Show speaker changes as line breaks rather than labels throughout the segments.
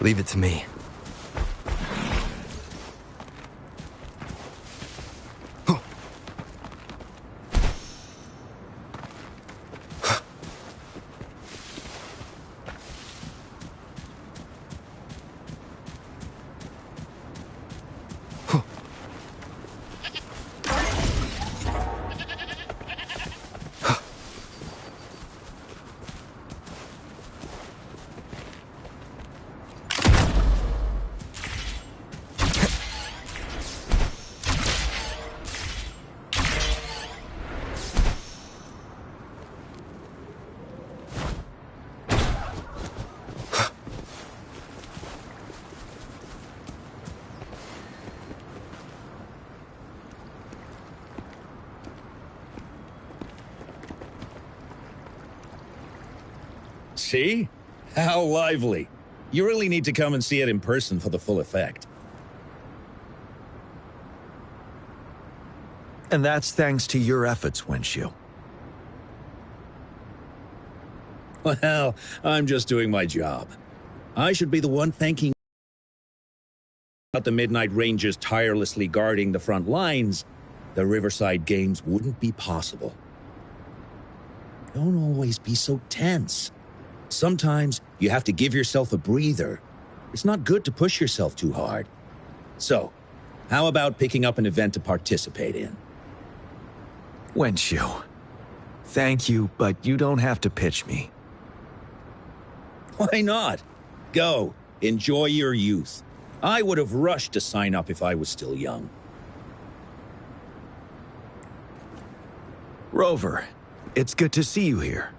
Leave it to me.
See? How lively. You really need to come and see it in person for the full effect.
And that's thanks to your efforts, Wenshu.
Well, I'm just doing my job. I should be the one thanking about the Midnight Rangers tirelessly guarding the front lines. The Riverside Games wouldn't be possible. Don't always be so tense. Sometimes you have to give yourself a breather. It's not good to push yourself too hard. So, how about picking up an event to participate in?
Wenshu, thank you, but you don't have to pitch me.
Why not? Go, enjoy your youth. I would have rushed to sign up if I was still young.
Rover, it's good to see you here.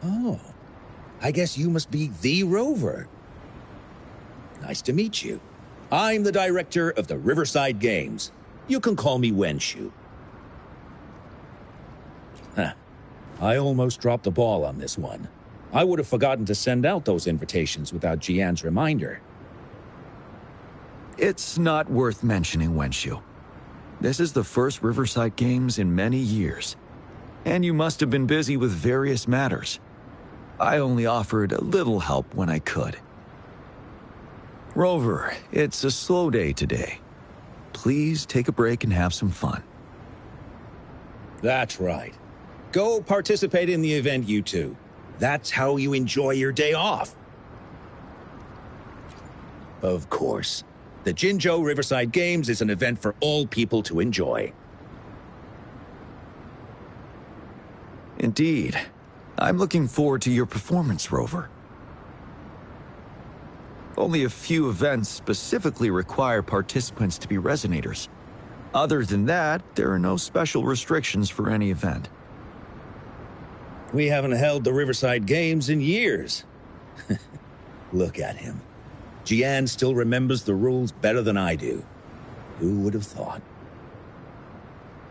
Oh, I guess you must be the Rover. Nice to meet you. I'm the director of the Riverside Games. You can call me Wenshu. Huh. I almost dropped the ball on this one. I would have forgotten to send out those invitations without Jian's reminder.
It's not worth mentioning, Wenshu. This is the first Riverside Games in many years, and you must have been busy with various matters. I only offered a little help when I could. Rover, it's a slow day today. Please take a break and have some fun.
That's right. Go participate in the event, you two. That's how you enjoy your day off. Of course. The Jinzhou Riverside Games is an event for all people to enjoy.
Indeed. I'm looking forward to your performance, Rover. Only a few events specifically require participants to be resonators. Other than that, there are no special restrictions for any event.
We haven't held the Riverside Games in years. Look at him. Jian still remembers the rules better than I do. Who would have thought?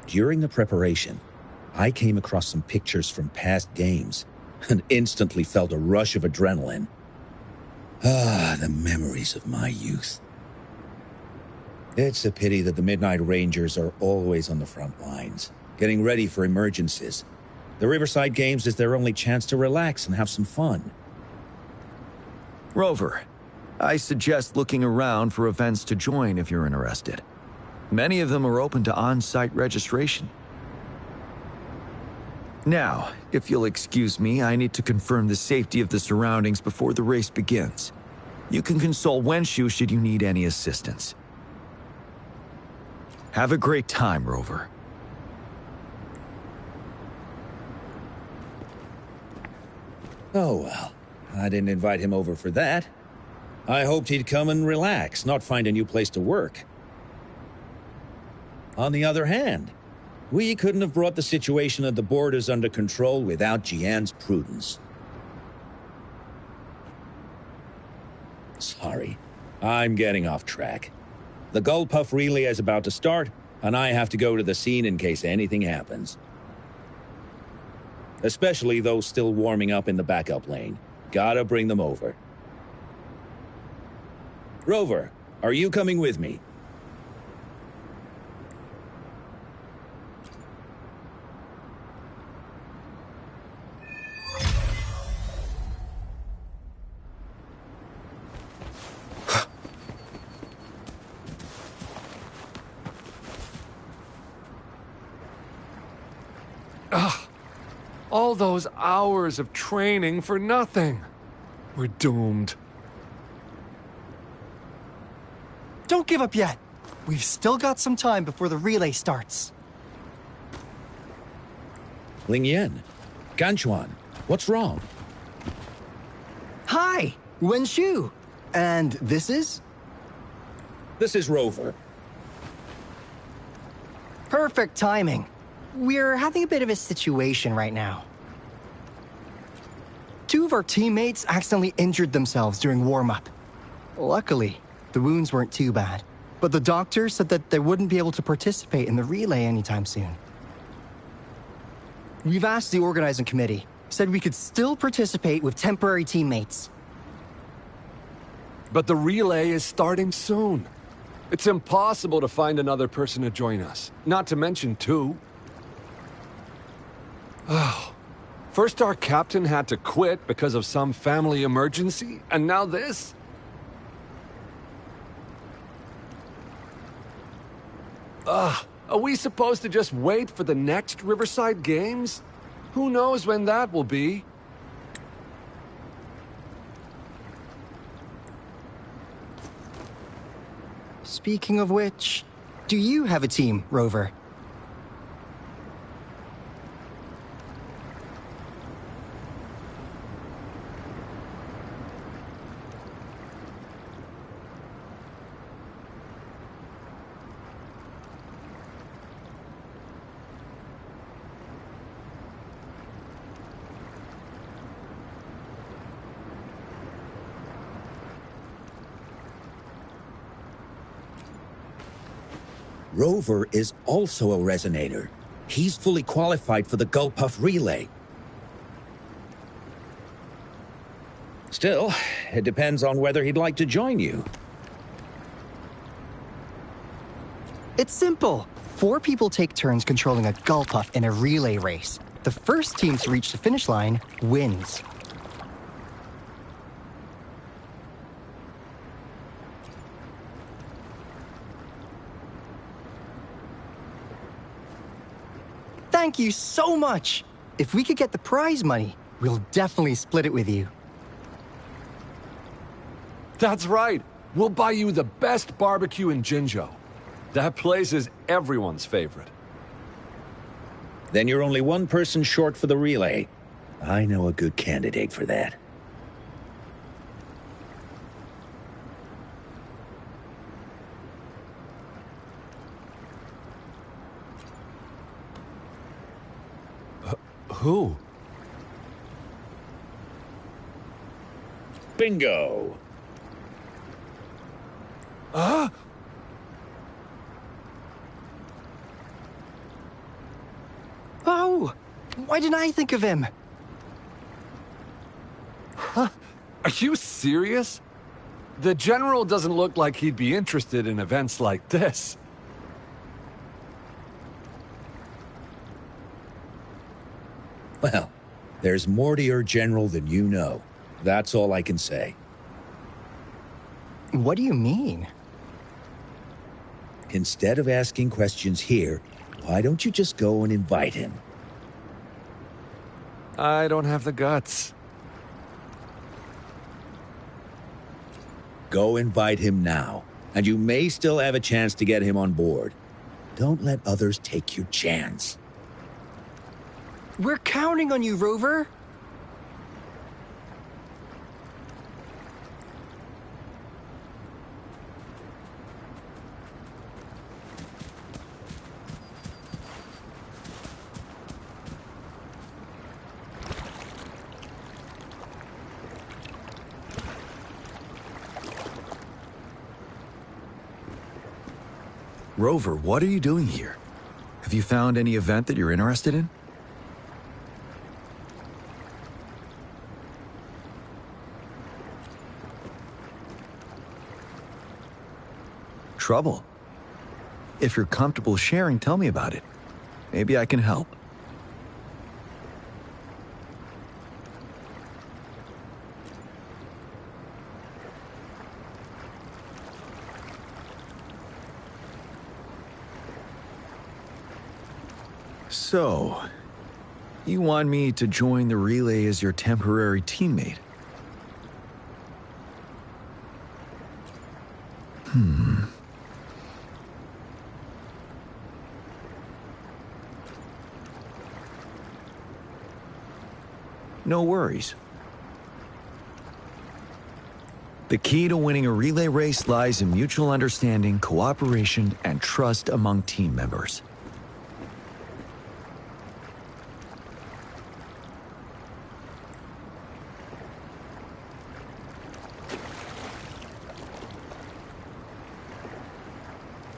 During the preparation, I came across some pictures from past games and instantly felt a rush of adrenaline. Ah, the memories of my youth. It's a pity that the Midnight Rangers are always on the front lines, getting ready for emergencies. The Riverside Games is their only chance to relax and have some fun.
Rover, I suggest looking around for events to join if you're interested. Many of them are open to on-site registration. Now, if you'll excuse me, I need to confirm the safety of the surroundings before the race begins. You can consult Wenshu should you need any assistance. Have a great time, Rover.
Oh well, I didn't invite him over for that. I hoped he'd come and relax, not find a new place to work. On the other hand, we couldn't have brought the situation at the borders under control without Jian's prudence. Sorry, I'm getting off track. The Gullpuff relay is about to start, and I have to go to the scene in case anything happens. Especially those still warming up in the backup lane. Gotta bring them over. Rover, are you coming with me?
All those hours of training for nothing. We're doomed.
Don't give up yet. We've still got some time before the relay starts.
Ling Yen, Ganchuan, what's wrong?
Hi, Wen Shu. And this is?
This is Rover.
Perfect timing. We're having a bit of a situation right now. Two of our teammates accidentally injured themselves during warm-up. Luckily, the wounds weren't too bad, but the doctor said that they wouldn't be able to participate in the relay anytime soon. We've asked the organizing committee, said we could still participate with temporary teammates.
But the relay is starting soon. It's impossible to find another person to join us, not to mention two. Oh, first our captain had to quit because of some family emergency, and now this? Are we supposed to just wait for the next Riverside Games? Who knows when that will be?
Speaking of which, do you have a team, Rover?
Rover is also a resonator. He's fully qualified for the Gulpuff Relay. Still, it depends on whether he'd like to join you.
It's simple. 4 people take turns controlling a Gulpuff in a relay race. The first team to reach the finish line wins. Thank you so much! If we could get the prize money, we'll definitely split it with you.
That's right. We'll buy you the best barbecue in Jinzhou. That place is everyone's favorite.
Then you're only one person short for the relay. I know a good candidate for that.
Who?
Bingo!
Ah!
Oh! Why didn't I think of him?
Huh? Are you serious? The General doesn't look like he'd be interested in events like this.
Well, there's more to your general than you know. That's all I can say.
What do you mean?
Instead of asking questions here, why don't you just go and invite him?
I don't have the guts.
Go invite him now, and you may still have a chance to get him on board. Don't let others take your chance.
We're counting on you, Rover!
Rover, what are you doing here? Have you found any event that you're interested in? Trouble? If you're comfortable sharing, tell me about it. Maybe I can help. So, You want me to join the relay as your temporary teammate? No worries. The key to winning a relay race lies in mutual understanding, cooperation, and trust among team members.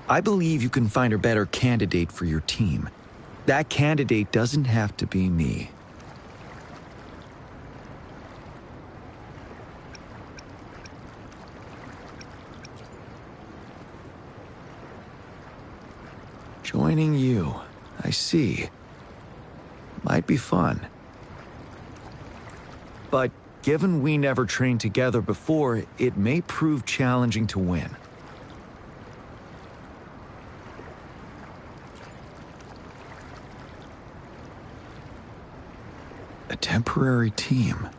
I believe you can find a better candidate for your team. That candidate doesn't have to be me. Joining you, I see. Might be fun. But given we never trained together before, it may prove challenging to win. A temporary team.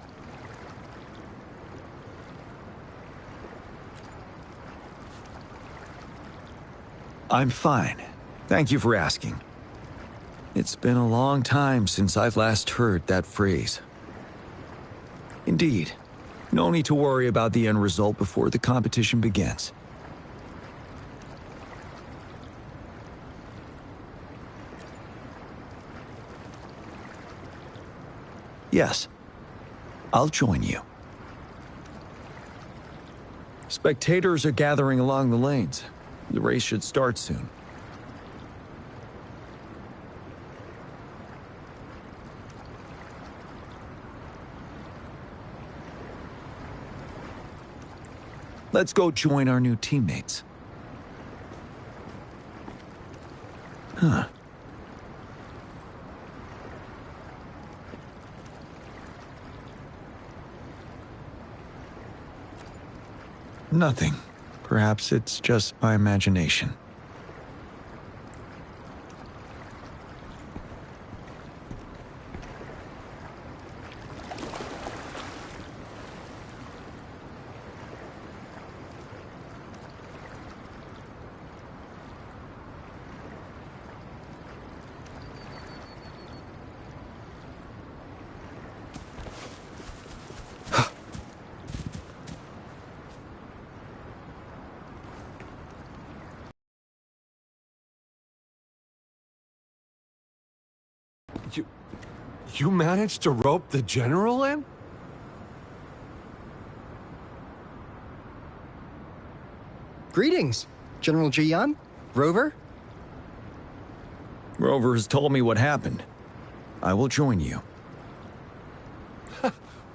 I'm fine. Thank you for asking. It's been a long time since I've last heard that phrase. Indeed, no need to worry about the end result before the competition begins. Yes, I'll join you. Spectators are gathering along the lanes. The race should start soon. Let's go join our new teammates. Huh. Nothing. Perhaps it's just my imagination.
You managed to rope the general in?
Greetings, General Jian, Rover.
Rover has told me what happened. I will join you.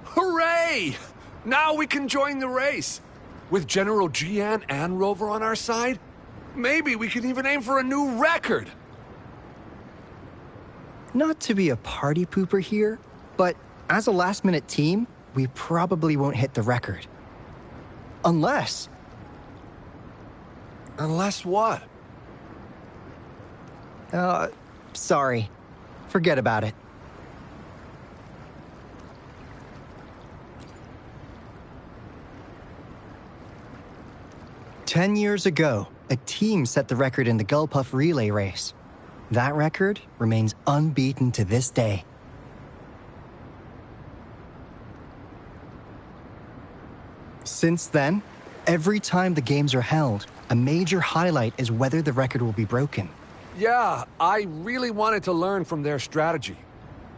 Hooray! Now we can join the race. With General Jian and Rover on our side, maybe we can even aim for a new record.
Not to be a party pooper here, but as a last-minute team, we probably won't hit the record. Unless...
Unless what?
Sorry. Forget about it. "10 years ago, a team set the record in the Gulpuff relay race. That record remains unbeaten to this day. Since then, every time the games are held, a major highlight is whether the record will be broken.
Yeah, I really wanted to learn from their strategy.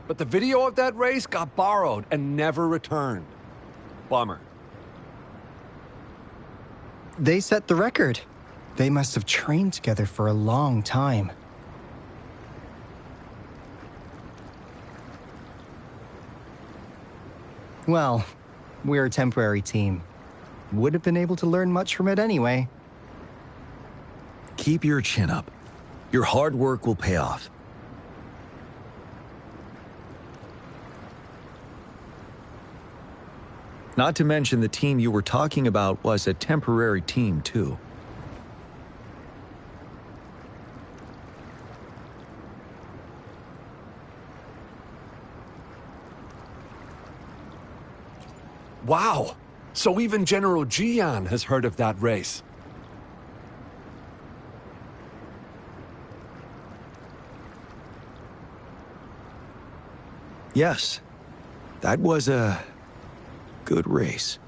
But the video of that race got borrowed and never returned. Bummer.
They set the record. They must have trained together for a long time. Well, we're a temporary team. Would have been able to learn much from it anyway.
Keep your chin up. Your hard work will pay off. Not to mention the team you were talking about was a temporary team, too.
Wow! So even General Jian has heard of that race.
Yes, that was a good race.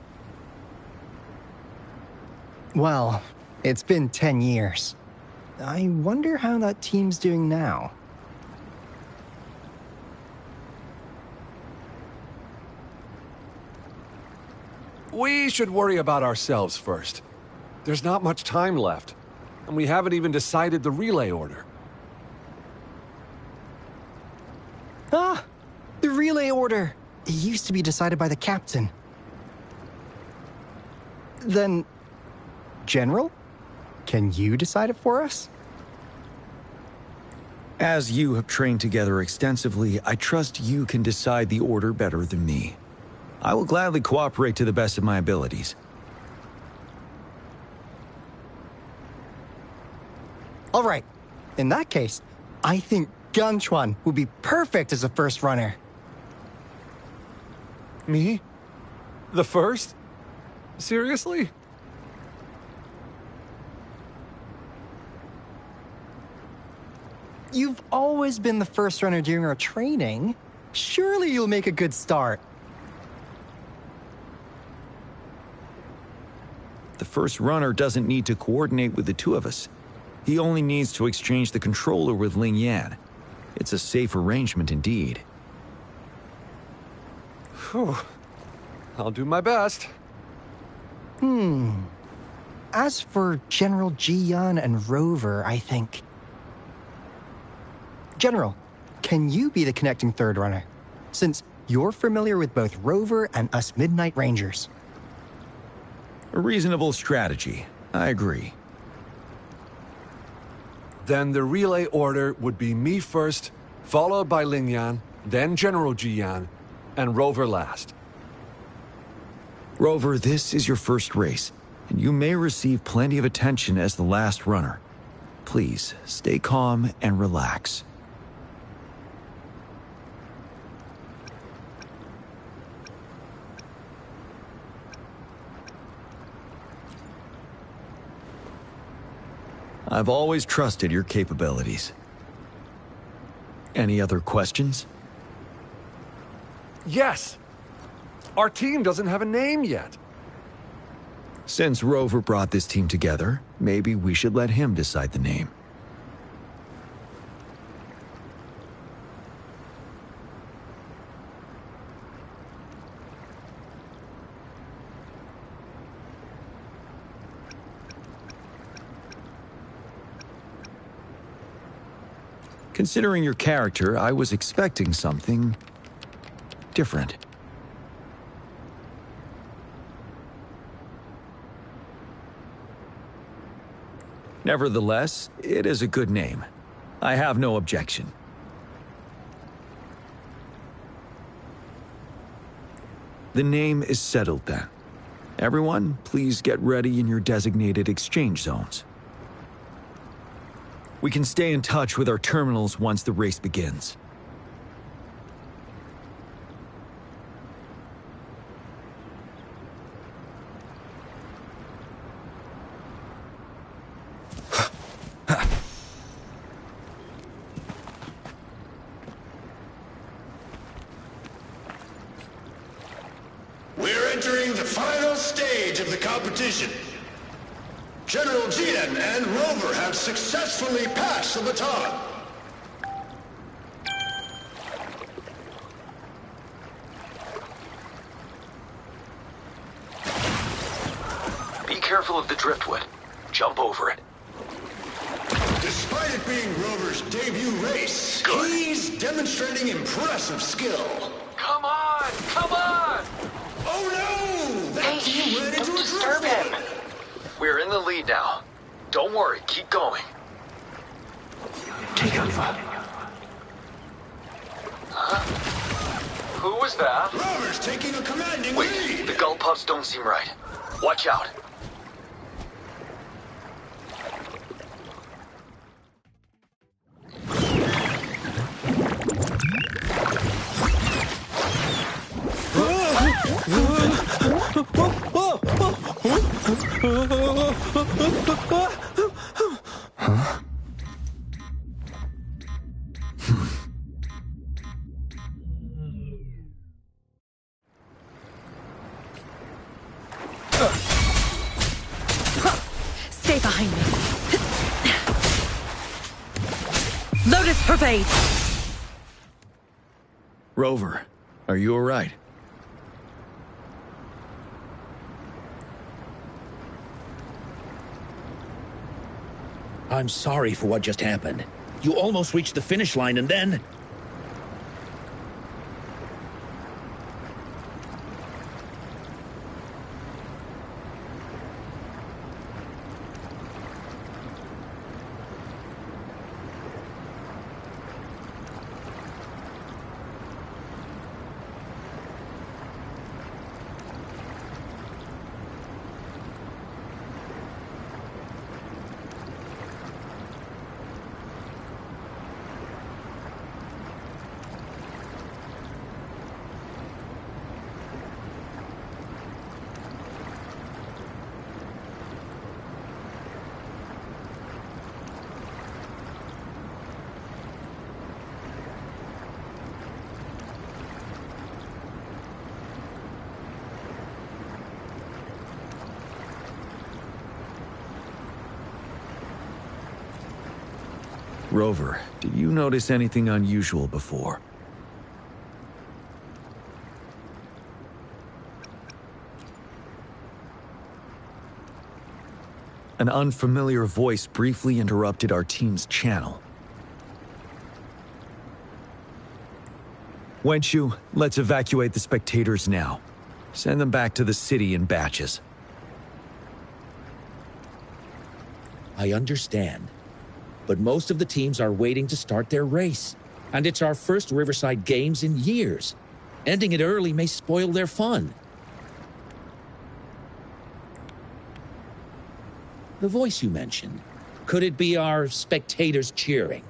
Well, it's been 10 years. I wonder how that team's doing now.
We should worry about ourselves first. There's not much time left, and we haven't even decided the relay order.
Ah! The relay order! It used to be decided by the captain. Then, General? Can you decide it for us?
As you have trained together extensively, I trust you can decide the order better than me. I will gladly cooperate to the best of my abilities.
All right. In that case, I think Gunchuan would be perfect as a first runner.
Me? The first? Seriously?
You've always been the first runner during our training. Surely you'll make a good start.
The first runner doesn't need to coordinate with the two of us. He only needs to exchange the controller with Ling Yan. It's a safe arrangement indeed.
Whew. I'll do my best.
As for General Jian and Rover, I think... General, can you be the connecting third runner? Since you're familiar with both Rover and us Midnight Rangers.
A reasonable strategy. I agree.
Then the relay order would be me first, followed by Ling Yan, then General Jian, and Rover last.
Rover, this is your first race, and you may receive plenty of attention as the last runner. Please, stay calm and relax. I've always trusted your capabilities. Any other questions?
Yes! Our team doesn't have a name yet.
Since Rover brought this team together, maybe we should let him decide the name. Considering your character, I was expecting something different. Nevertheless, it is a good name. I have no objection. The name is settled then. Everyone, please get ready in your designated exchange zones. We can stay in touch with our terminals once the race begins.
We're entering the final stage of the competition. General Jian and Rover have successfully passed the baton.
Be careful of the driftwood. Jump over it.
Despite it being Rover's debut race,
Good.
he's demonstrating impressive skill.
Come on! Come on!
Oh no! That team ran into a
disturb him.
driftwood.
We're in the lead now. Don't worry, keep going.
Take over.
Huh? Who was that?
Rover's taking a commanding
Wait,
lead.
the gull puffs don't seem right. Watch out.
Stay behind me. Lotus Pervade!
Rover, are you all right?
I'm sorry for what just happened. You almost reached the finish line and then...
Rover, did you notice anything unusual before? An unfamiliar voice briefly interrupted our team's channel. Wenshu, let's evacuate the spectators now. Send them back to the city in batches.
I understand. But most of the teams are waiting to start their race. And it's our first Riverside Games in years. Ending it early may spoil their fun. The voice you mentioned, could it be our spectators cheering?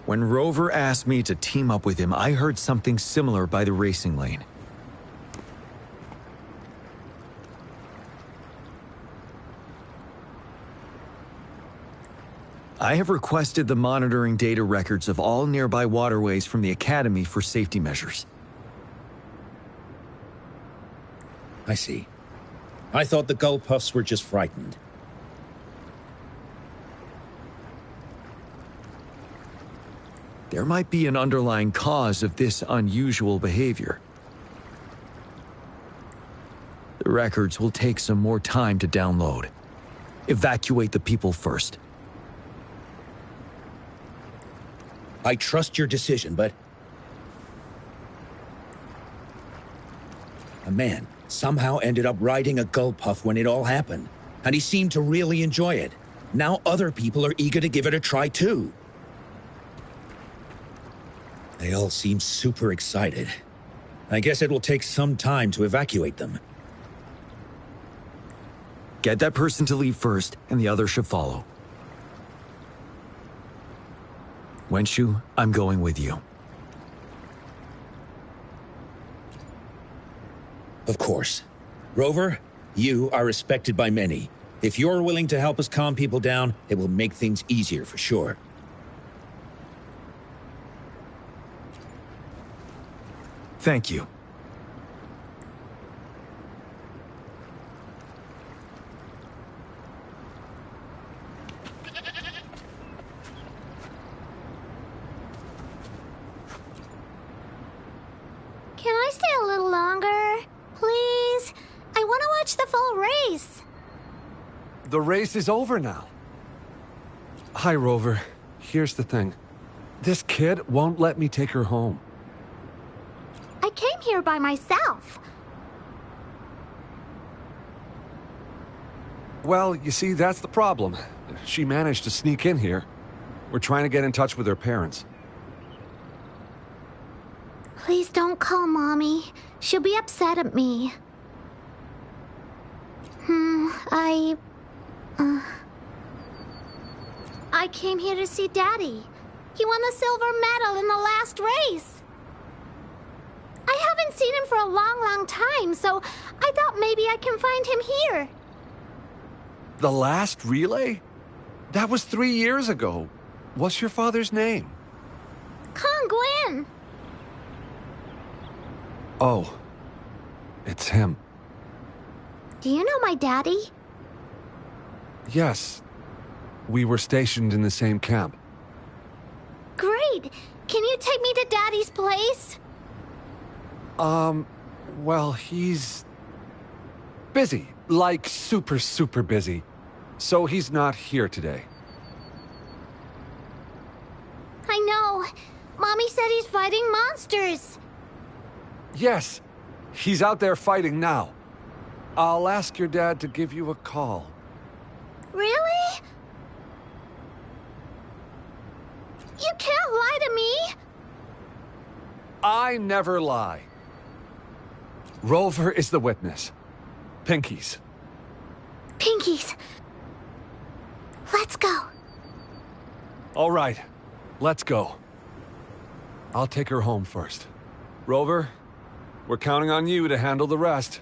When Rover asked me to team up with him, I heard something similar by the racing lane. I have requested the monitoring data records of all nearby waterways from the Academy for safety measures.
I see. I thought the Gull Puffs were just frightened.
There might be an underlying cause of this unusual behavior. The records will take some more time to download. Evacuate the people first.
I trust your decision, but... A man somehow ended up riding a Gull Puff when it all happened, and he seemed to really enjoy it. Now other people are eager to give it a try too. They all seem super excited. I guess it will take some time to evacuate them.
Get that person to leave first, and the others should follow. Wenshu, I'm going with you.
Of course. Rover, you are respected by many. If you're willing to help us calm people down, it will make things easier for sure.
Thank you.
Can I stay a little longer? Please? I want to watch the full race.
The race is over now. Hi, Rover. Here's the thing. This kid won't let me take her home.
I came here by myself.
Well, you see, that's the problem. She managed to sneak in here. We're trying to get in touch with her parents.
Please don't call Mommy. She'll be upset at me. I came here to see Daddy. He won the silver medal in the last race. haven't seen him for a long, long time, so I thought maybe I can find him here.
The last relay? That was 3 years ago. What's your father's name?
Kong Gwen.
Oh, it's him.
Do you know my daddy?
Yes. We were stationed in the same camp.
Great. Can you take me to Daddy's place?
Well, he's busy. Like super, super busy. So he's not here today.
I know. Mommy said he's fighting monsters.
Yes, he's out there fighting now. I'll ask your dad to give you a call.
Really? You can't lie to me.
I never lie. Rover is the witness. Pinkies.
Pinkies. Let's go.
All right, let's go. I'll take her home first. Rover, we're counting on you to handle the rest.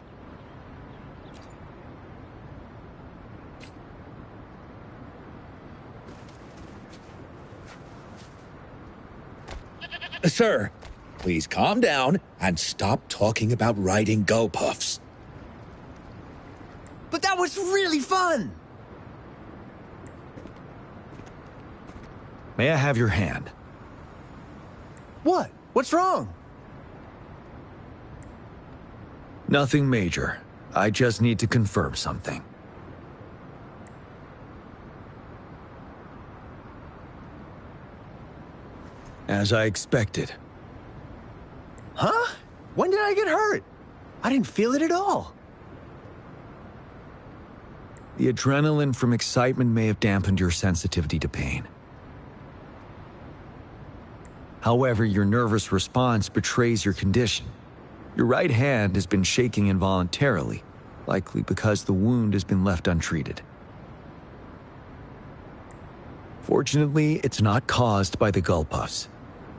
Sir, please calm down and stop talking about riding gull puffs.
But that was really fun!
May I have your hand?
What? What's wrong?
Nothing major. I just need to confirm something. As I expected.
Huh? When did I get hurt? I didn't feel it at all.
The adrenaline from excitement may have dampened your sensitivity to pain. However, your nervous response betrays your condition. Your right hand has been shaking involuntarily, likely because the wound has been left untreated. Fortunately, it's not caused by the gull puffs.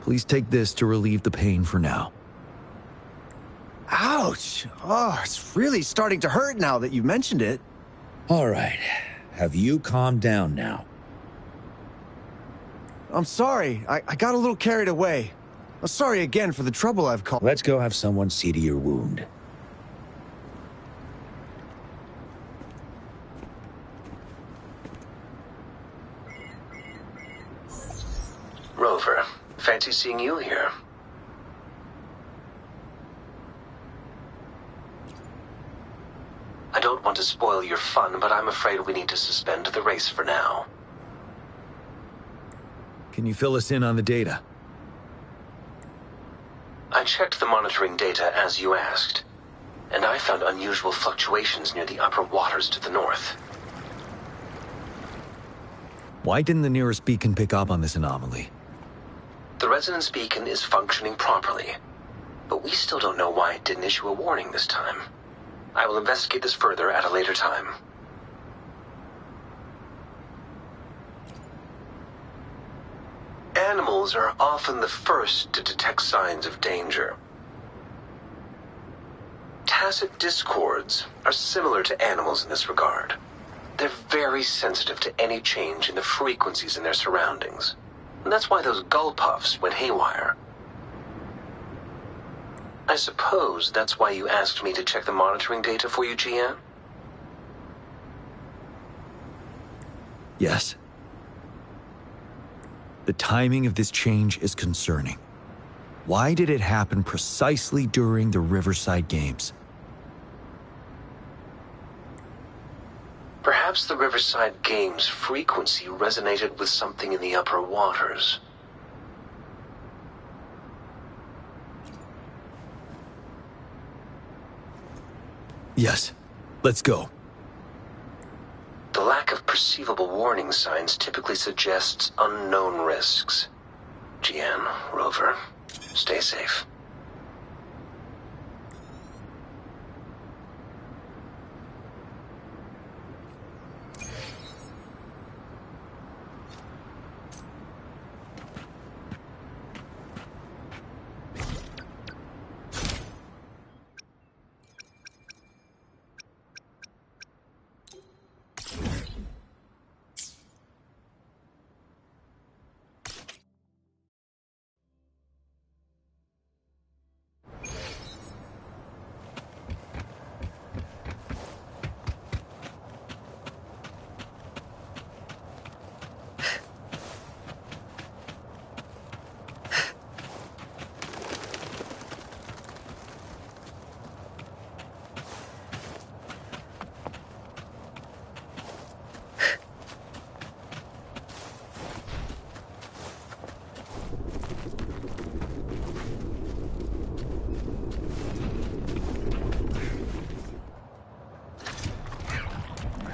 Please take this to relieve the pain for now.
Ouch! Oh, it's really starting to hurt now that you've mentioned it.
All right. Have you calmed down now?
I'm sorry. I got a little carried away. I'm sorry again for the trouble I've caused.
Let's go have someone see to your wound.
Rover, fancy seeing you here. I don't want to spoil your fun, but I'm afraid we need to suspend the race for now.
Can you fill us in on the data?
I checked the monitoring data as you asked, and I found unusual fluctuations near the upper waters to the north.
Why didn't the nearest beacon pick up on this anomaly?
The resonance beacon is functioning properly, but we still don't know why it didn't issue a warning this time. I will investigate this further at a later time. Animals are often the first to detect signs of danger. Tacit discords are similar to animals in this regard. They're very sensitive to any change in the frequencies in their surroundings. And that's why those gull puffs went haywire. I suppose that's why you asked me to check the monitoring data for you, GN?
Yes. The timing of this change is concerning. Why did it happen precisely during the Riverside Games?
Perhaps the Riverside Games' frequency resonated with something in the upper waters.
Yes. Let's go.
The lack of perceivable warning signs typically suggests unknown risks. GN, Rover, stay safe.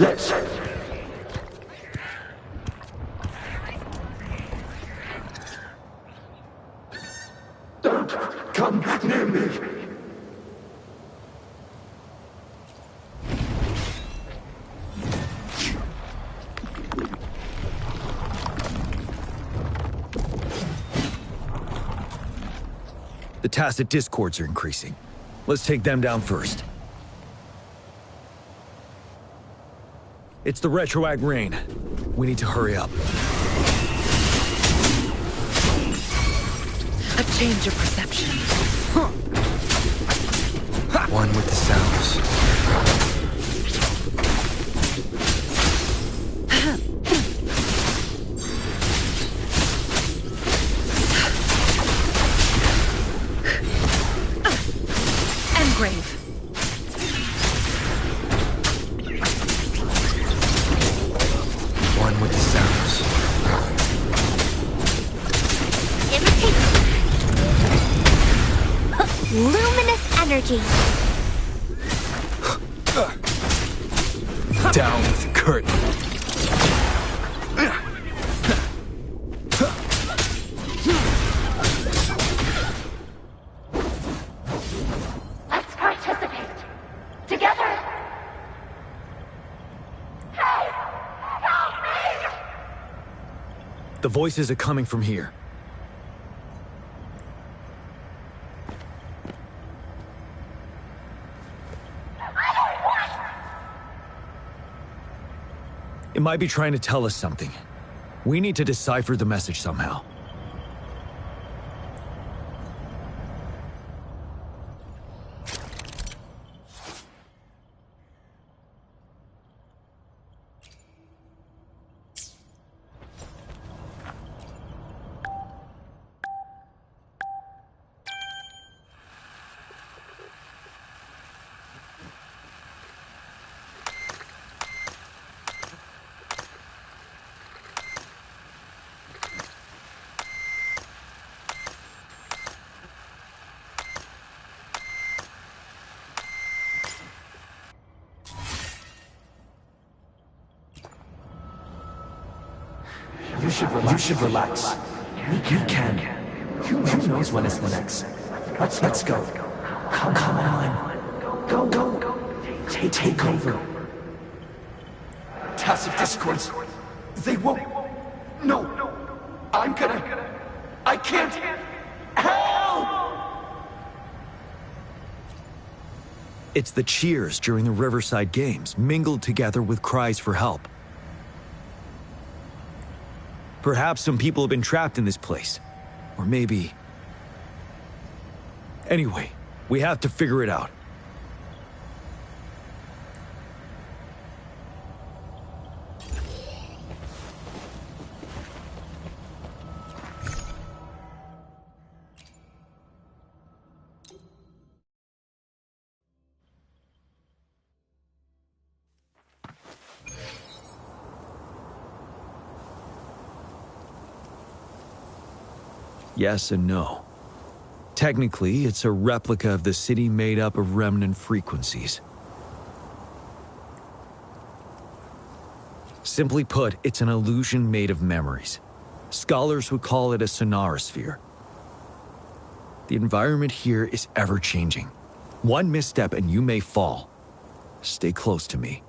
Let's... Don't come near me!
The tacit discords are increasing. Let's take them down first. It's the retroact rain. We need to hurry up.
A change of perception.
One with the sounds.
Engrave.
One with the sounds.
Imitate. Luminous energy.
Down with curtain.
Let's participate. Together. Help me!
The voices are coming from here. It might be trying to tell us something. We need to decipher the message somehow.
You should relax. We can. Who knows when it's the next? Let's go. Come on. Go. Take over. Tacit discords. They won't. No. I can't. Help!
It's the cheers during the Riverside Games, mingled together with cries for help. Perhaps some people have been trapped in this place. Or maybe... Anyway, we have to figure it out. Yes and no. Technically, it's a replica of the city made up of remnant frequencies. Simply put, it's an illusion made of memories. Scholars would call it a sonorosphere. The environment here is ever-changing. One misstep and you may fall. Stay close to me.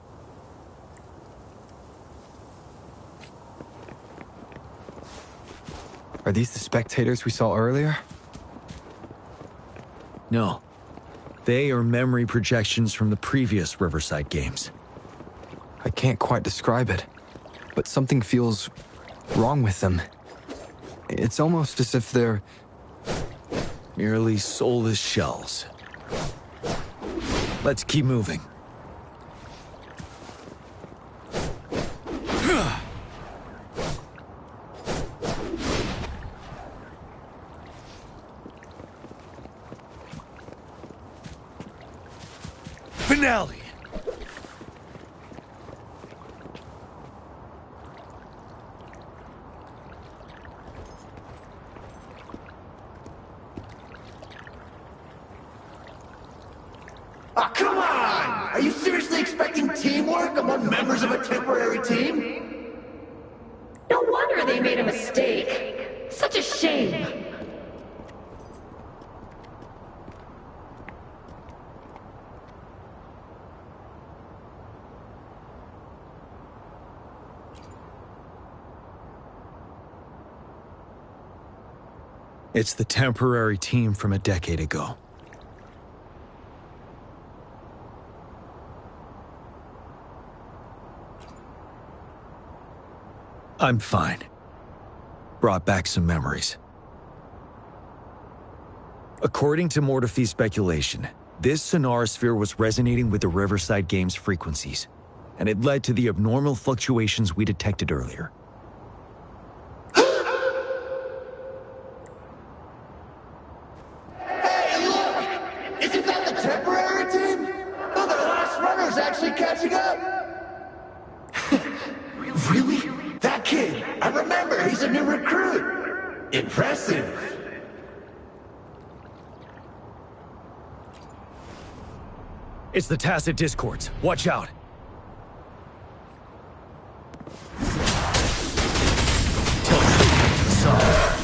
Are these the spectators we saw earlier?
No. They are memory projections from the previous Riverside Games.
I can't quite describe it, but something feels wrong with them. It's almost as if they're
merely soulless shells. Let's keep moving. Finale!
Ah, come on! Are you seriously expecting teamwork among members of a temporary team?
No wonder they made a mistake. Such a shame.
It's the temporary team from a decade ago. I'm fine. Brought back some memories. According to Mortefi's speculation, this sonorosphere was resonating with the Riverside Games frequencies, and it led to the abnormal fluctuations we detected earlier.
Hey, look! Isn't that the temporary team? Oh, the last runner's actually catching up! Really? That kid! I remember, he's a new recruit! Impressive!
It's the Tacit Discords. Watch out! Tell truth to the sun.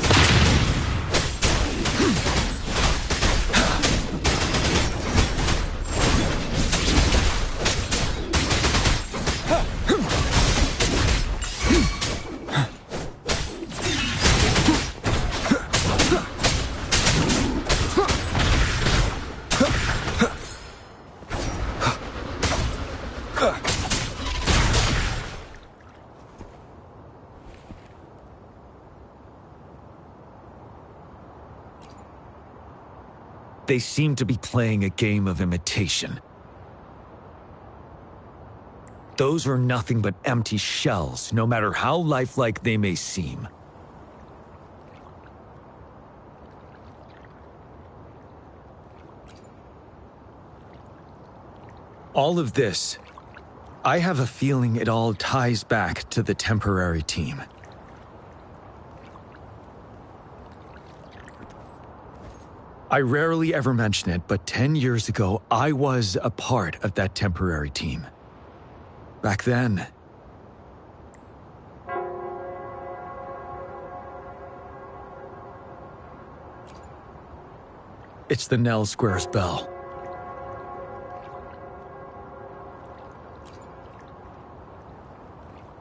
They seem to be playing a game of imitation. Those are nothing but empty shells, no matter how lifelike they may seem. All of this, I have a feeling it all ties back to the temporary team. I rarely ever mention it, but 10 years ago, I was a part of that temporary team. Back then... It's the Nell Squares bell.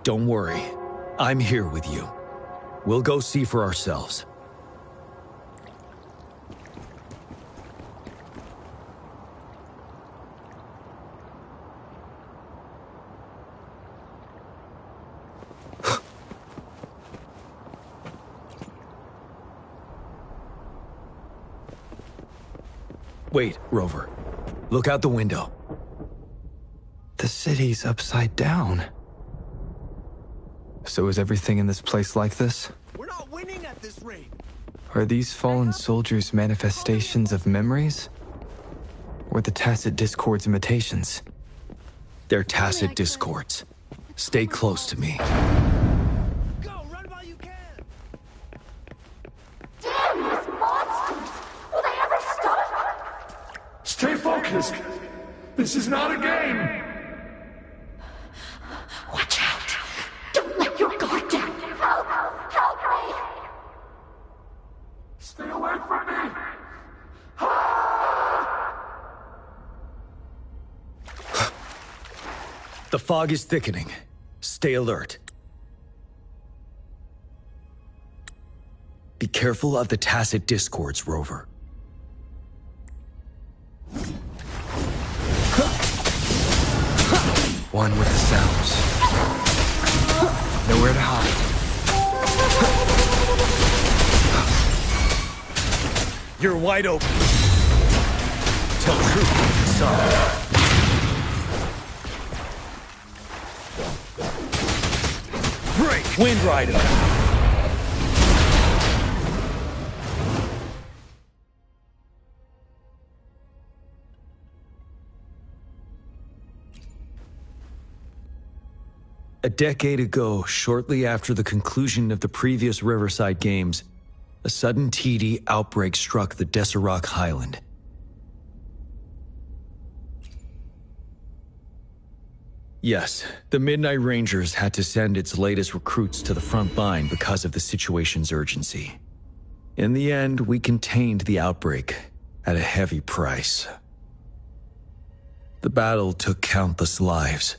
Don't worry. I'm here with you. We'll go see for ourselves. Wait, Rover. Look out the window.
The city's upside down. So is everything in this place like this?
We're not winning at this rate.
Are these fallen soldiers manifestations of memories? Or the Tacit Discords imitations?
They're Tacit Discords. Stay close to me.
Go, run while you can.
Damn, these monsters! Will they ever stop?
Stay focused! This is not a game!
Watch out! Don't let your guard down! Help! Help me!
Stay away from me!
The fog is thickening. Stay alert. Be careful of the Tacit Discords, Rover.
One with the sounds. Nowhere to hide.
You're wide open. Tell truth, son. Break! Wind Rider! A decade ago, shortly after the conclusion of the previous Riverside Games, a sudden TD outbreak struck the Deserac Highland. Yes, the Midnight Rangers had to send its latest recruits to the front line because of the situation's urgency. In the end, we contained the outbreak at a heavy price. The battle took countless lives.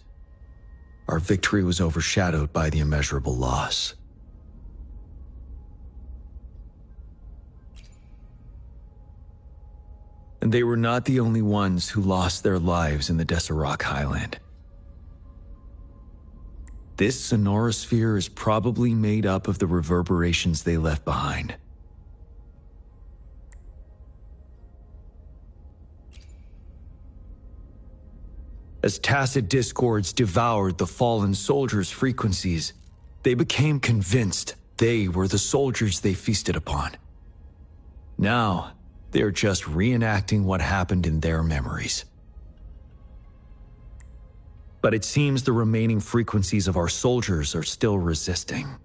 Our victory was overshadowed by the immeasurable loss. And they were not the only ones who lost their lives in the Desert Highland. This sonorosphere is probably made up of the reverberations they left behind. As tacit discords devoured the fallen soldiers' frequencies, they became convinced they were the soldiers they feasted upon. Now, they're just reenacting what happened in their memories. But it seems the remaining frequencies of our soldiers are still resisting.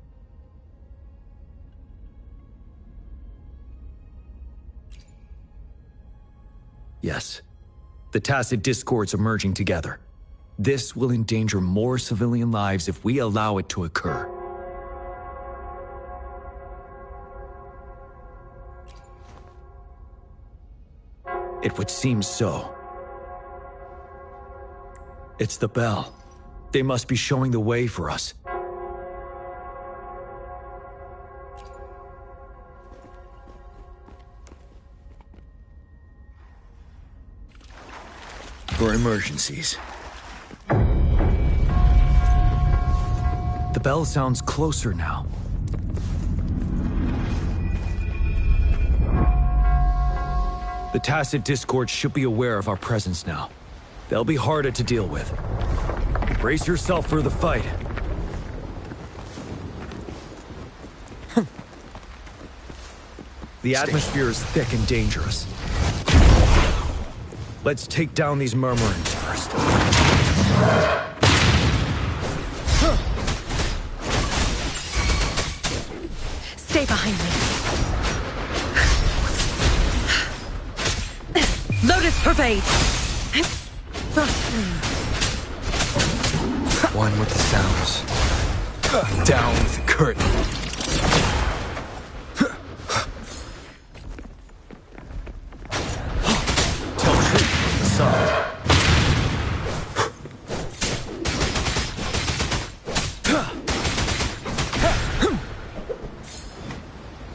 Yes, the tacit discords emerging together. This will endanger more civilian lives if we allow it to occur. It would seem so. It's the bell. They must be showing the way for us. For emergencies. The bell sounds closer now. The tacit discord should be aware of our presence now. They'll be harder to deal with. Brace yourself for the fight. The atmosphere is thick and dangerous. Let's take down these murmurings first.
Stay behind me. Lotus pervade!
One with the sounds.
Down with the curtain. Tell truth from the sun.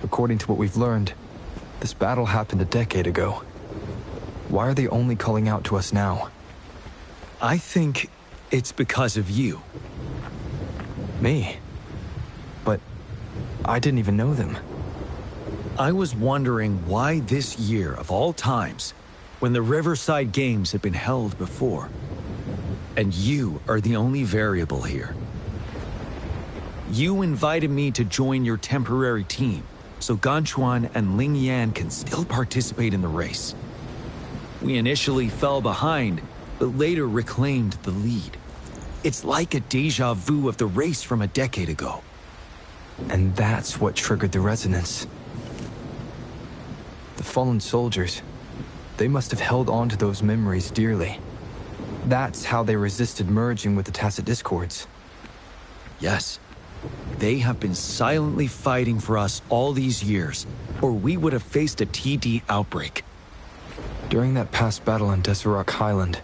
According to what we've learned, this battle happened a decade ago. Why are they only calling out to us now?
I think it's because of you.
Me? But I didn't even know them.
I was wondering why this year, of all times, when the Riverside Games had been held before, and you are the only variable here. You invited me to join your temporary team, so Ganchuan and Ling Yan can still participate in the race. We initially fell behind, but later reclaimed the lead. It's like a déjà vu of the race from a decade ago.
And that's what triggered the resonance. The fallen soldiers, they must have held on to those memories dearly. That's how they resisted merging with the tacit discords.
Yes. They have been silently fighting for us all these years, or we would have faced a TD outbreak.
During that past battle on Desert Highland,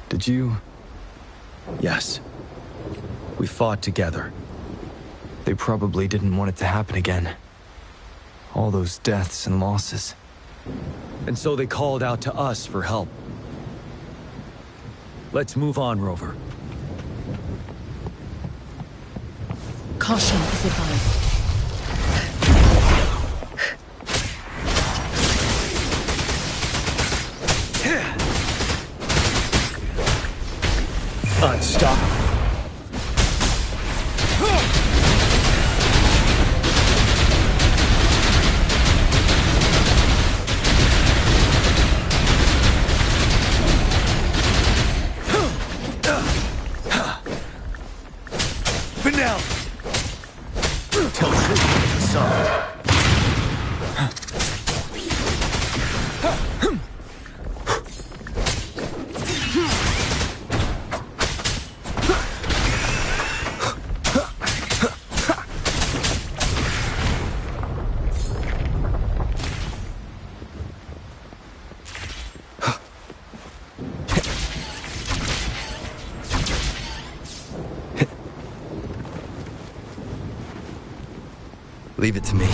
did you...
Yes. We fought together.
They probably didn't want it to happen again. All those deaths and losses.
And so they called out to us for help. Let's move on, Rover.
Caution is advised.
Unstoppable. Vanel! Tell truth to the sun.
Leave it to me.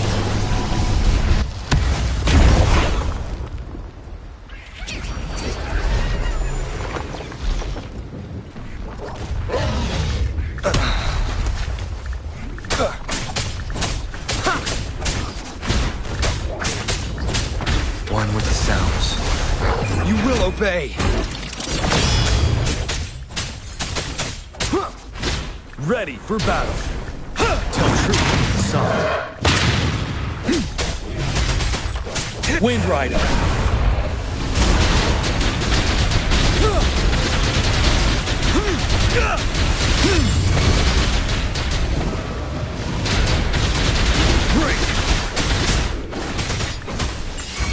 One with the sounds. You will obey!
Ready for battle. Tell truth with the song.
Wind Rider!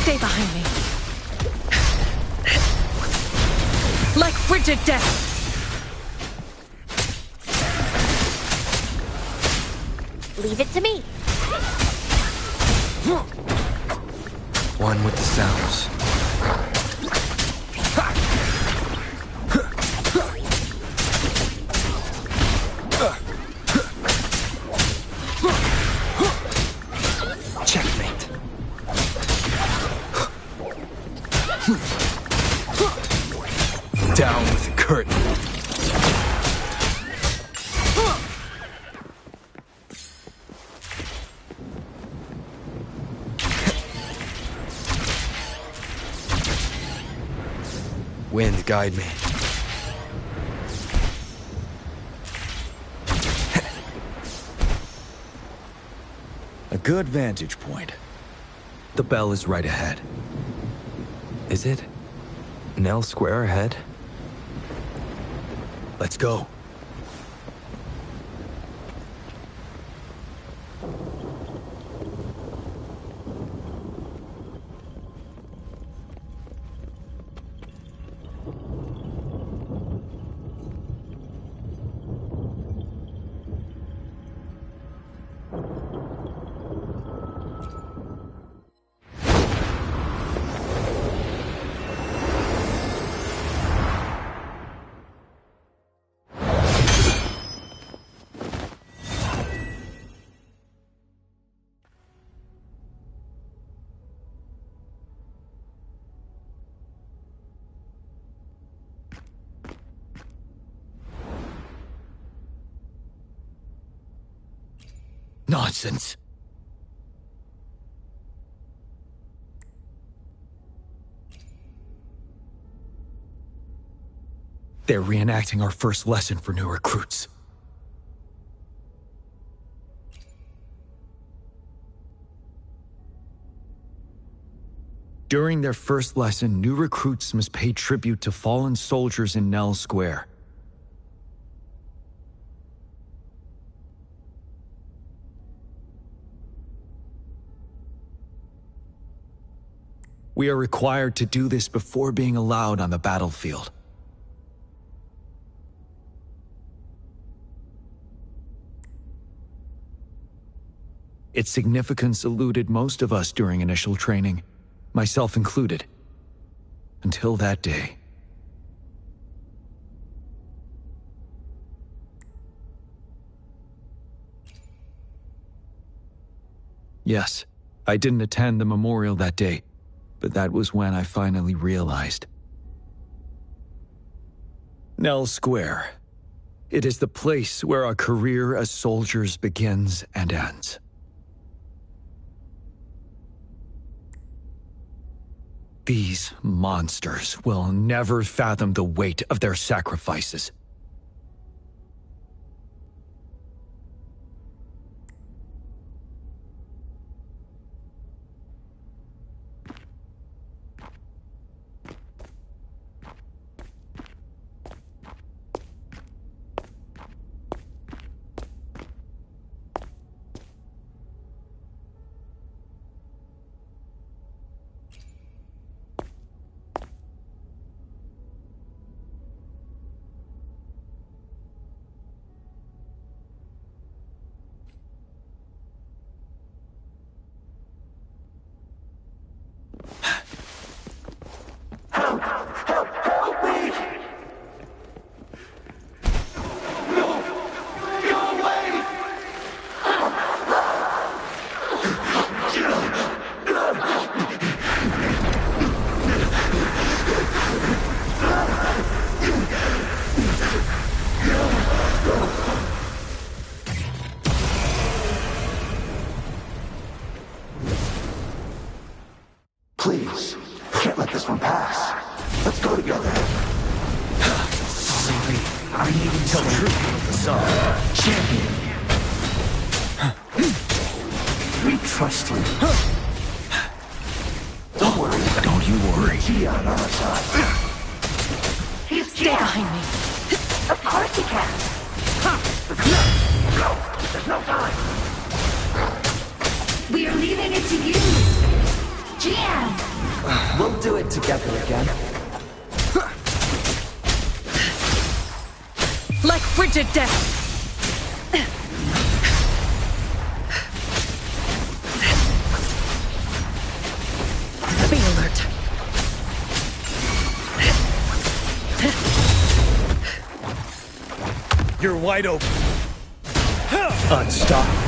Stay behind me. Like frigid death.
Leave it to me.
One with the sounds. Checkmate.
Down with the curtain.
Wind, guide me.
A good vantage point. The bell is right ahead.
Is it Nell Square ahead?
Let's go. Nonsense. They're reenacting our first lesson for new recruits. During their first lesson, new recruits must pay tribute to fallen soldiers in Nell Square. We are required to do this before being allowed on the battlefield. Its significance eluded most of us during initial training, myself included, until that day. Yes, I didn't attend the memorial that day, but that was when I finally realized. Nell Square. It is the place where our career as soldiers begins and ends. These monsters will never fathom the weight of their sacrifices.
go together. Sorry, I need to tell truth with the song. Champion. We trust you. Don't worry.
Don't you worry.
He on our side.
Stay behind me.
Of course you can.
Go. There's no time.
We are leaving it to you. GM.
We'll do it together again.
Like frigid death. Be alert.
You're wide open.
Unstoppable.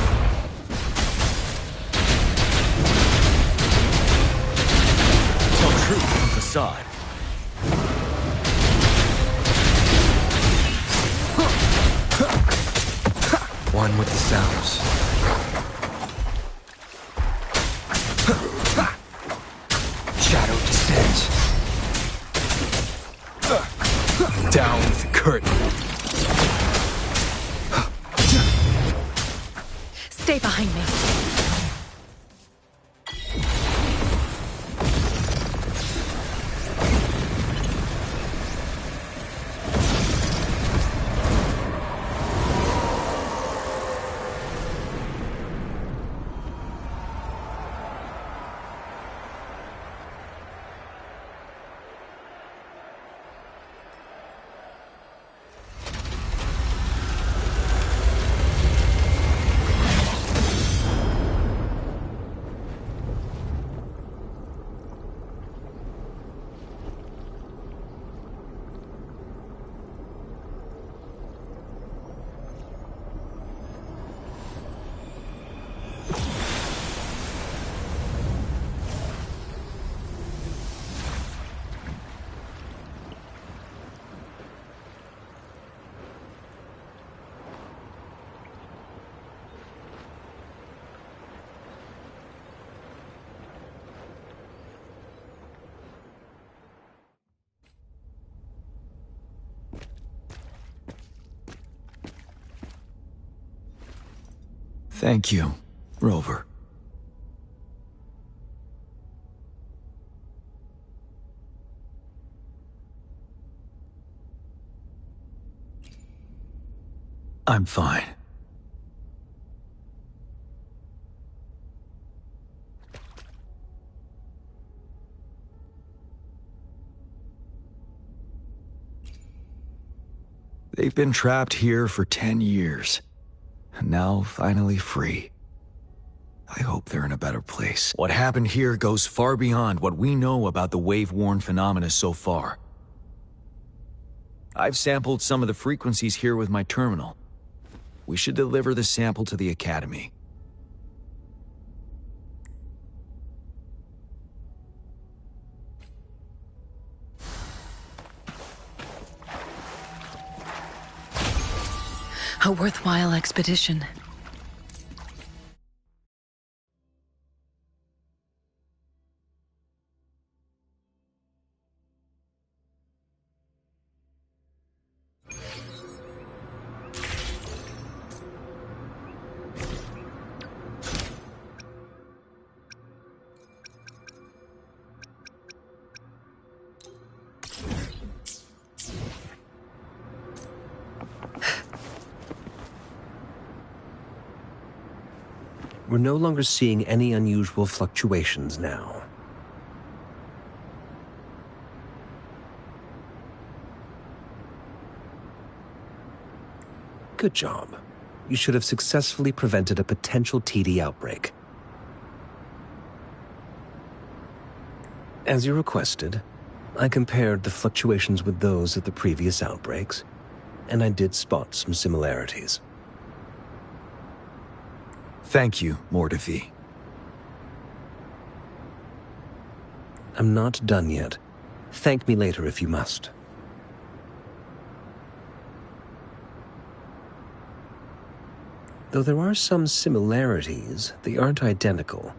Tell truth with the facade.
One with the sounds. Shadow descends. Down with the curtain.
Stay behind me.
Thank you, Rover. I'm fine. They've been trapped here for 10 years. And now finally free. I hope they're in a better place. What happened here goes far beyond what we know about the wave-worn phenomena so far. I've sampled some of the frequencies here with my terminal. We should deliver the sample to the Academy.
A worthwhile expedition.
We're no longer seeing any unusual fluctuations now. Good job. You should have successfully prevented a potential TD outbreak. As you requested, I compared the fluctuations with those of the previous outbreaks, and I did spot some similarities.
Thank you, Mordevi.
I'm not done yet. Thank me later if you must. Though there are some similarities, they aren't identical.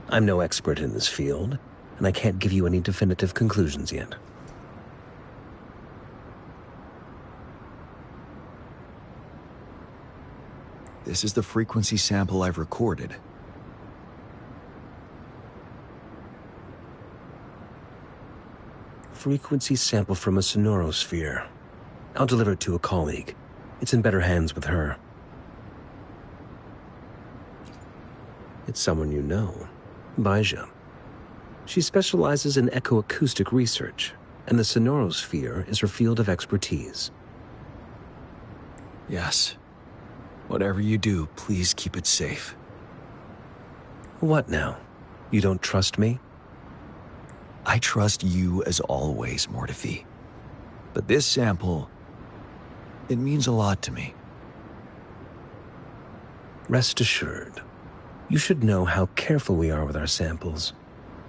I'm no expert in this field, and I can't give you any definitive conclusions yet.
This is the frequency sample I've recorded.
Frequency sample from a sonorosphere. I'll deliver it to a colleague. It's in better hands with her. It's someone you know, Baija. She specializes in echoacoustic research, and the sonorosphere is her field of expertise.
Yes. Whatever you do, please keep it safe.
What now? You don't trust me?
I trust you as always, Mortifi. But this sample, it means a lot to me.
Rest assured, you should know how careful we are with our samples,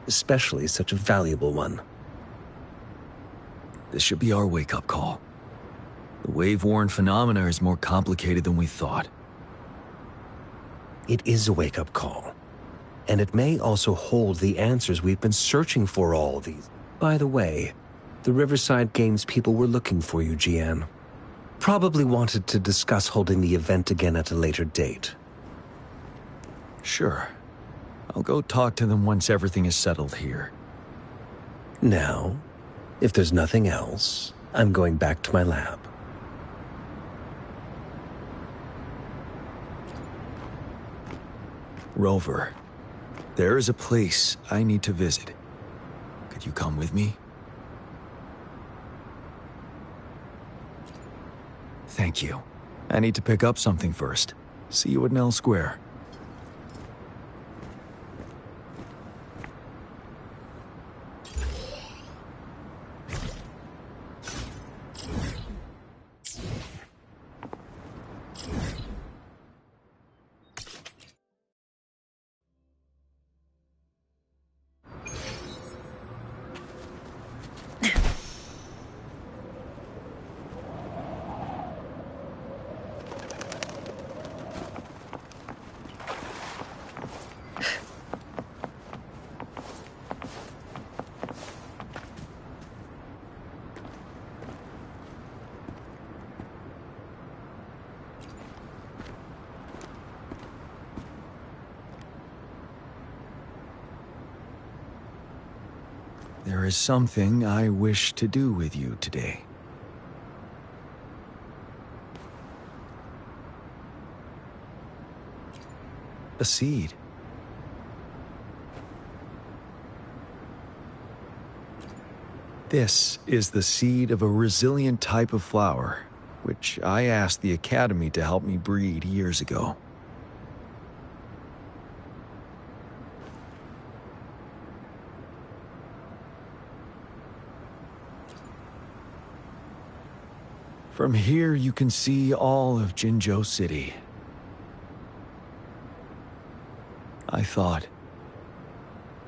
especially such a valuable one.
This should be our wake-up call. The wave-worn phenomena is more complicated than we thought.
It is a wake-up call, and it may also hold the answers we've been searching for all these. By the way, the Riverside Games people were looking for you, GM. Probably wanted to discuss holding the event again at a later date.
Sure. I'll go talk to them once everything is settled here.
Now, if there's nothing else, I'm going back to my lab.
Rover, there is a place I need to visit. Could you come with me? Thank you. I need to pick up something first. See you at Nell Square. There is something I wish to do with you today. A seed. This is the seed of a resilient type of flower, which I asked the Academy to help me breed years ago. From here, you can see all of Jinzhou City. I thought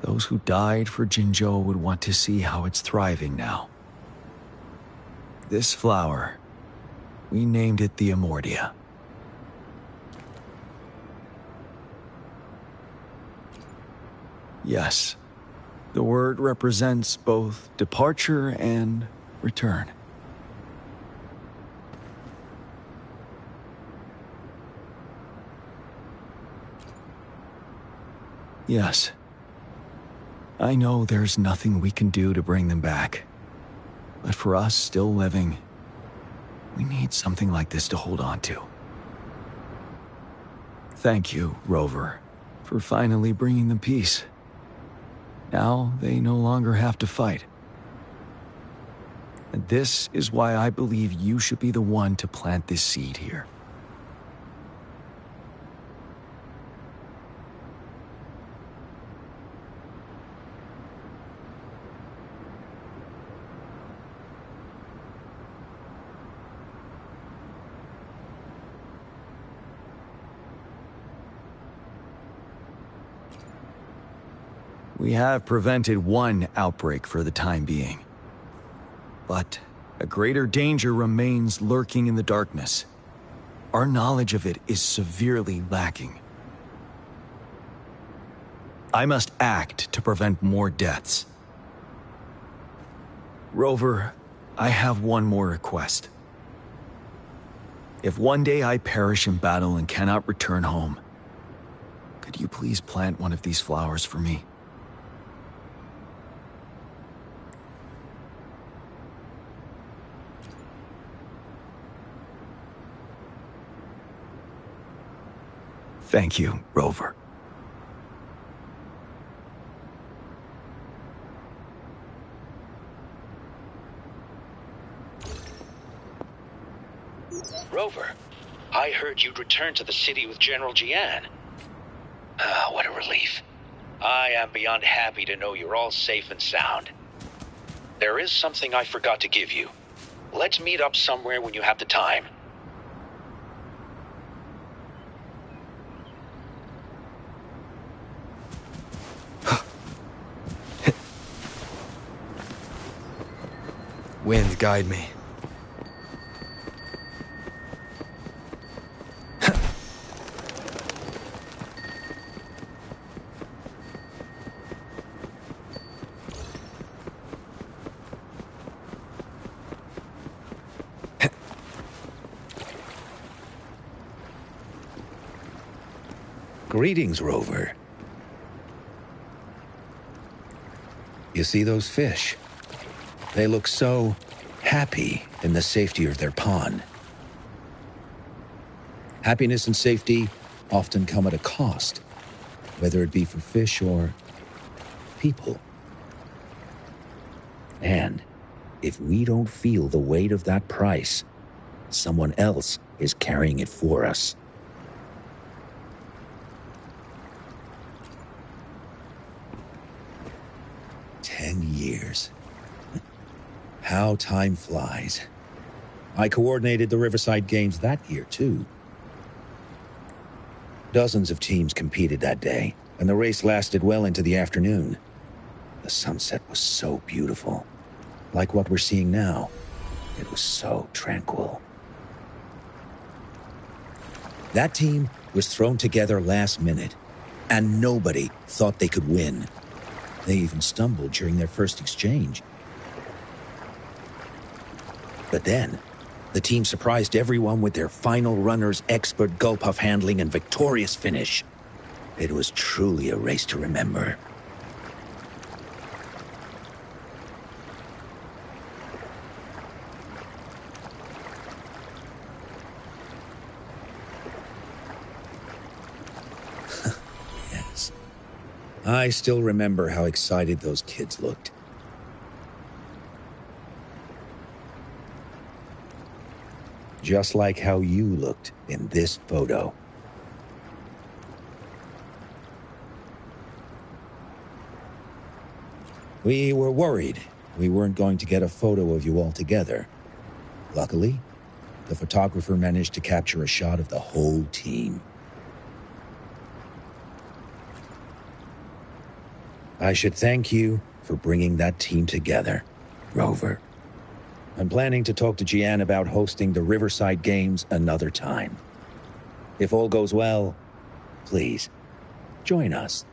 those who died for Jinzhou would want to see how it's thriving now. This flower, we named it the Amordia. Yes, the word represents both departure and return. Yes. I know there's nothing we can do to bring them back. But for us still living, we need something like this to hold on to. Thank you, Rover, for finally bringing them peace. Now they no longer have to fight. And this is why I believe you should be the one to plant this seed here. We have prevented one outbreak for the time being. But a greater danger remains lurking in the darkness. Our knowledge of it is severely lacking. I must act to prevent more deaths. Rover, I have one more request. If one day I perish in battle and cannot return home, could you please plant one of these flowers for me? Thank you, Rover.
Rover, I heard you'd returned to the city with General Jian. Ah, what a relief. I am beyond happy to know you're all safe and sound. There is something I forgot to give you. Let's meet up somewhere when you have the time.
Wind, guide me.
Greetings, Rover. You see those fish? They look so happy in the safety of their pond. Happiness and safety often come at a cost, whether it be for fish or people. And if we don't feel the weight of that price, someone else is carrying it for us. Years. How time flies. I coordinated the Riverside Games that year, too. Dozens of teams competed that day, and the race lasted well into the afternoon. The sunset was so beautiful. Like what we're seeing now. It was so tranquil. That team was thrown together last minute, and nobody thought they could win. They even stumbled during their first exchange. But then, the team surprised everyone with their final runner's expert gulpuff handling and victorious finish. It was truly a race to remember. Yes. I still remember how excited those kids looked. Just like how you looked in this photo. We were worried we weren't going to get a photo of you all together. Luckily, the photographer managed to capture a shot of the whole team. I should thank you for bringing that team together, Rover. I'm planning to talk to Jian about hosting the Riverside Games another time. If all goes well, please, join us.